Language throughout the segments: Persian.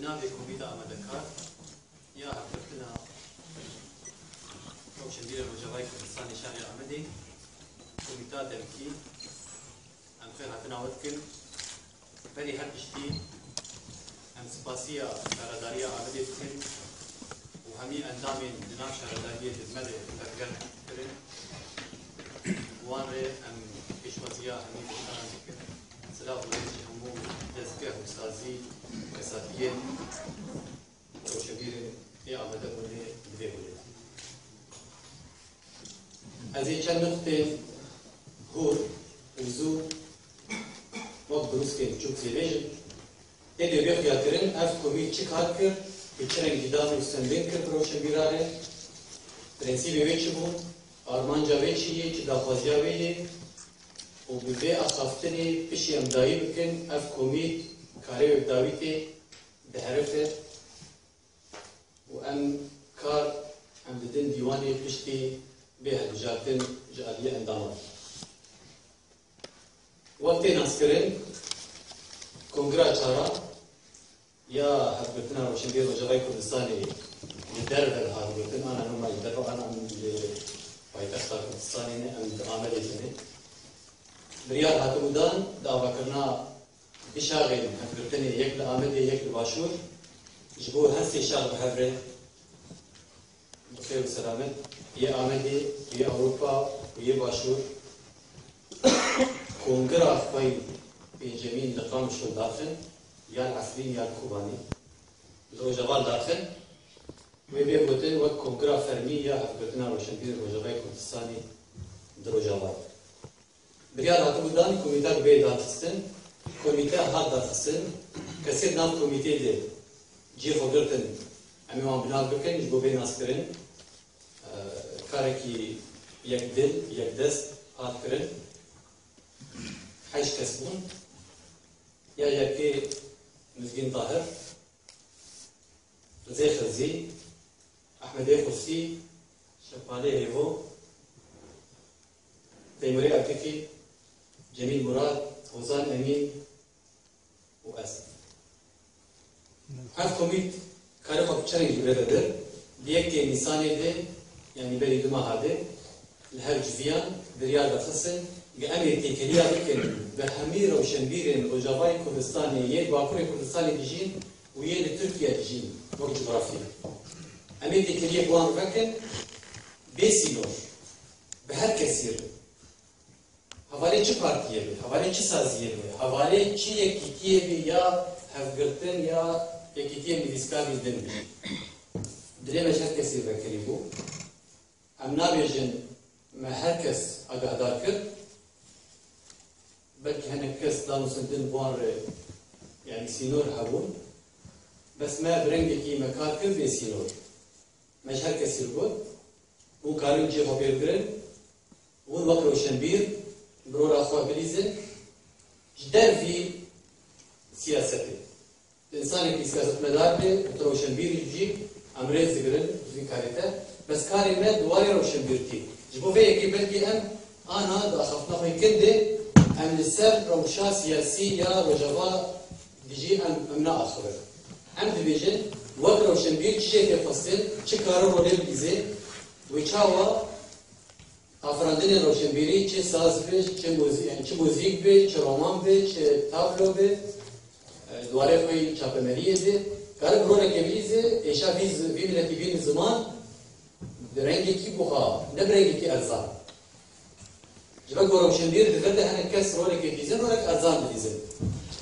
نابێ کۆمیدا ئامادەکار یا هەفتەکردنا ڕۆژنبیرە ڕۆژاوای کوردستانی شاری ئامەدێ کۆمیتا دەرکی ئەم خێر هاتناوت کرد بەری هەر پشتی ئەم سپاسیە شارەداریە ئامەدێ بکەین و هەمی ئەندامێن لەناو شارەداریە خزمەتێ بەرگەردکردن وان رێ ئەم پێشوازیە هەمی بۆتان کرد سلااو ڕێزی هەموو دەستگاه و سازی کەساتیە ڕۆژنبیرە ێ ئامادە بوونێ بێ بولێت از این چند نقطه هور وزو وقت دروست که چوب زیبیج ایده بیخ یادگرن اف کمیت چی کار کرد که چرنگ دیدان و سنبین کرد روشن بیراره پرنسیبی وی چی بود آرمانجا وی چیه چی داخوازیا ویه و ببی اخافتنی پیشی امدایی بکن اف کمیت کاری و داویتی به حرفه و ام کار ام ددن دیوانی پشتی به هدوجاتن جالية اندامات. وقتی ناسکرین کنگره چارا یا حکومتنا روشنبیر روجاوای کردستانی در حکومتنا أنا نوما يدر أنا من پایتخت کردستانی نه ام عملی کنه. بریار هاتمودان دعوا کرنا بشاغل حکومتنی یک لعاملی یک لباشور جبور هستی شاغل بحبره بخير وسلامت يا آمدي يا أوروبا ويا باشور كونغرا خوي بنجامين لقام شو داخل يا العسلين يا الكوباني الرجال داخل ويبي بوتين وقت كونغرا فرمي يا حكومتنا روشنبير روجاوای كردستاني دروجاوات بريال هاتودان كوميتا بيد هاتستن كوميتا هات هاتستن كسر نام كوميتي دي جير فوقرتن أمي ما بنال بكن جبو بين ناسكرين كاركي يك دل يك دست هات كرن حيش كسبون يا يكي مزجين طاهر زي خزي أحمد خفسي شفالي هيفو تيموري عكيكي جميل مراد وزان أمين وأسد هاف كوميت کاری خود چرا اینجوری دادر دیگه که انسانی ده یعنی بری دو ماه ده لهر جویان دریار دخسن که امی تکلیه بکن به همی روشنبیرن روجاوای کردستانی یه باکور کردستانی دیجین و یه لترکیه دیجین وقت جغرافی امی تکلیه بوان بکن بیسینور به هر کسیر حوالی چه پارتیه بی حوالی چه سازیه بی حوالی چه یکیتیه بی یا هفگرتن یا یکیتیه نویسکاری دن بی درێمەش هەر کەسی بەکەری بوو ئەم نابێژن مە هەر کەس ئاگادار کرد بەلکە هەنێک کەس دانووسندن بوان ڕێ یعنی سینۆر هەبوون بەس مە برەنگێکی مەکار کرد بێ سینۆر مەش هەر کەسی گوت بوو کارین جێخۆ پێبگرن ون وەک ڕۆشنبیر مرۆرا خوا بلیزن ji dervî siyasetê insanekî siyasetmedar bê rawşenbîrî jî امريز دقرن في كاريتا بس كاري ما دواري روشن بيرتي جبو في يكي بلكي ام انا دا خفنا خوي كندي ام لسر روشا سياسي يا رجوا ديجي ام نا اخر ام ديجن وقت روشن بير چي في فصل چي كارو رول بيزي ويچاوا افراندن روشن بيري چي ساز بي چي موزيك يعني چي موزيك بي چي رومان بي چي تابلو بي دواري خوي چاپمريه دي کار برونه کمیزه ایشا ویز ویملتی وین زمان رنگی کی بخا نه رنگی کی ارزان جبا گورم شندیر دفته هنه کس روله کی دیزن روله ارزان دیزن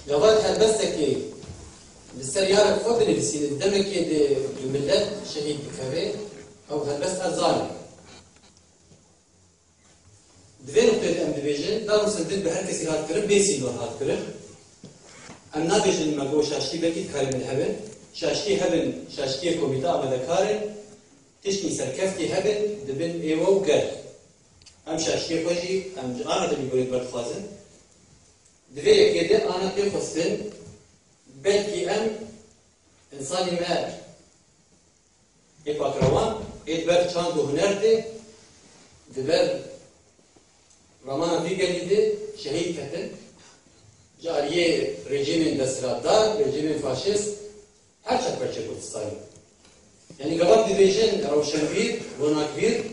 جواد هر بس کی بالسريار فوق نفسي دمك يد الملت شهيد بكره او هر بس ارزان دوی نقطه ام دیویژن دارو سندن به هر کسی هات کرد بیسی نور هات کرد ام نابیژن مگو شاشتی بکید کاری من هبن شاشتی هبن شاشتی کمیته آمده کارن تشنی سرکفتی هبن دبن ایوه و گر ام شاشتی خوشی ام آنها دمی گوید بردخوازن دوی یکیده آنها پی خستن بلکی ام انسانی مر یک اکروان ایت بر چاند و هنر ده دبر رمانا دیگری شهید کتن جاریه رژیم دستراددار رژیم فاشیست هر چه پرچه کردستانی یعنی گواب دیویژن روشنبیر وناکبیر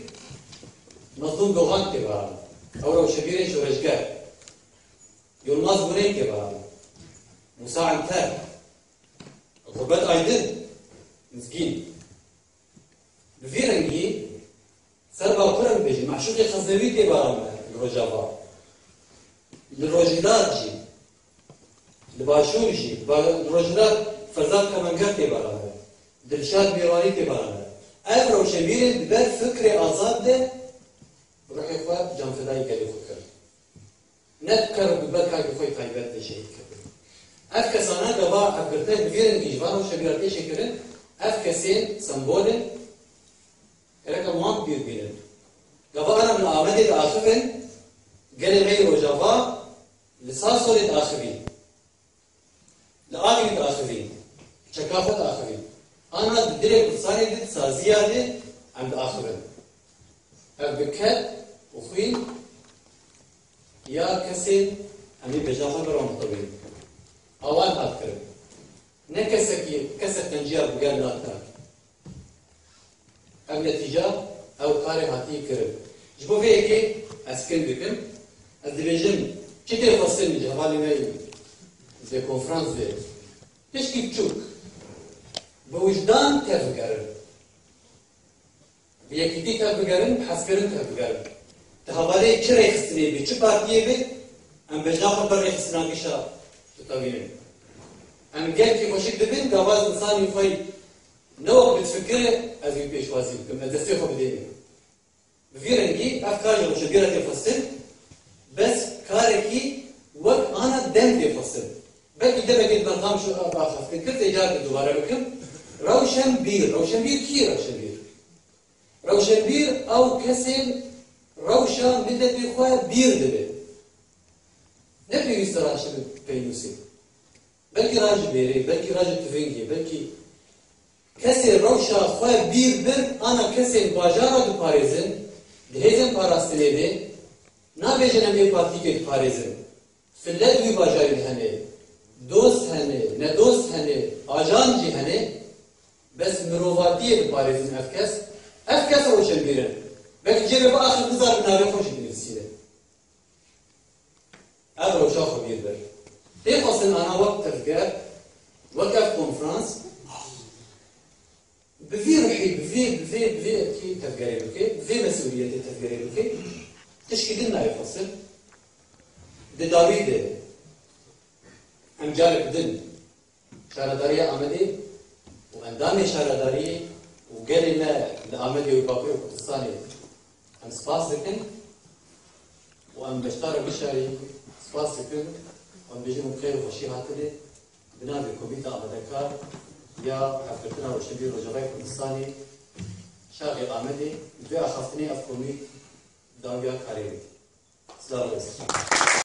مظلوم دوغان که برام او روشنبیر شورشگر یلماز بونه که برام مساعد تر غربت آیدن مسکین بفیرنگی سر باقرم بيجي معشوق خزنوي كي بارم الرجافا الروجيدات جي الباشور جي الروجيدات فرزاد كمانجر كي بارم دلشاد بيراني كي بارم اف روشنبير ببر فكر آزاد ده روح اخوة جان فدائي كالي فكر نذكر ببر كاكي خوي طيبات ده شهيد كبير اف كسانا قبا اف بفيرنگي جوان روشنبيراتي شكرن اف كسين سمبولن رقم وان بير بيرن قبا أنا من آمد الآخرين قال غير وجفا لساسو للآخرين لآخرين الآخرين شكافة الآخرين أنا بدري بتصاني دي سازية دي عند آخرين أبكت وخوين يا كسين أمي بجافة برام طبيب أوان أذكر نكسكي كسك تنجير بقال ناتاك أم نتيجة أو قارئ هاتي كرب جبوا فيه كي أسكن بكم أدريجم كتير فصل من جهالي نايم زي كونفرنس زي تشكي بتشوك بوجدان تفكرن بيكتي تفكرن حسكرن تفكرن تهوالي كري خسني بي چه بارتيه بي أم بجناخ بري خسنا كشا تطوينن أم جاي كي خوشك دبن قواز إنسان يفاي نوع بتفكر أزي بيش وازي بكم أدستيخو بديني بفيرنجي أفكار جو شبيرة تفصل بس كاركي وقت أنا دم تفصل بلكي ده بقيت مرقام شو أخاف كنت إجابة دوباره بكم روشنبير كي روشنبير أو كسل روشن بدأ بخواه بير دبي نبي يستراش بينوسي بلكي راج بيري بلكي راج تفنجي بلكي كسل روشا خواه بير بر أنا كسل باجارة دو باريزن دهيزن پاراستنه ده نابجن همی پارتی که پاريزن فلت وی باجاری هنه دوست هنه نه دوست هنه آجان جي هنه بس مروفاتیه پاريزن افکس روشن بیرن بلکه جبه با آخر نظر بنابه خوش بنویسیده اف روشا خو بیر بر ده خواستن انا وقت تفکر وقت کنفرانس بفي روحي بفي كي تفكري بكي بفي مسؤوليتي تفكري بكي تشكي لنا يفصل دي داويد ام جارك دن شاردارية آمدي واندامي شاردارية وقال لنا لآمدي وباقي وكردستاني ام سباس دكن وام بشتار بشاري سباس دكن وام بيجي مبخير وخشي هاتلي بنابي كوبيتا آمدكار يا حفرتنا روشنبير وجغاي كردستاني شاغي آمدي بي أخافتني أفكومي داويا كاريري سلام عليكم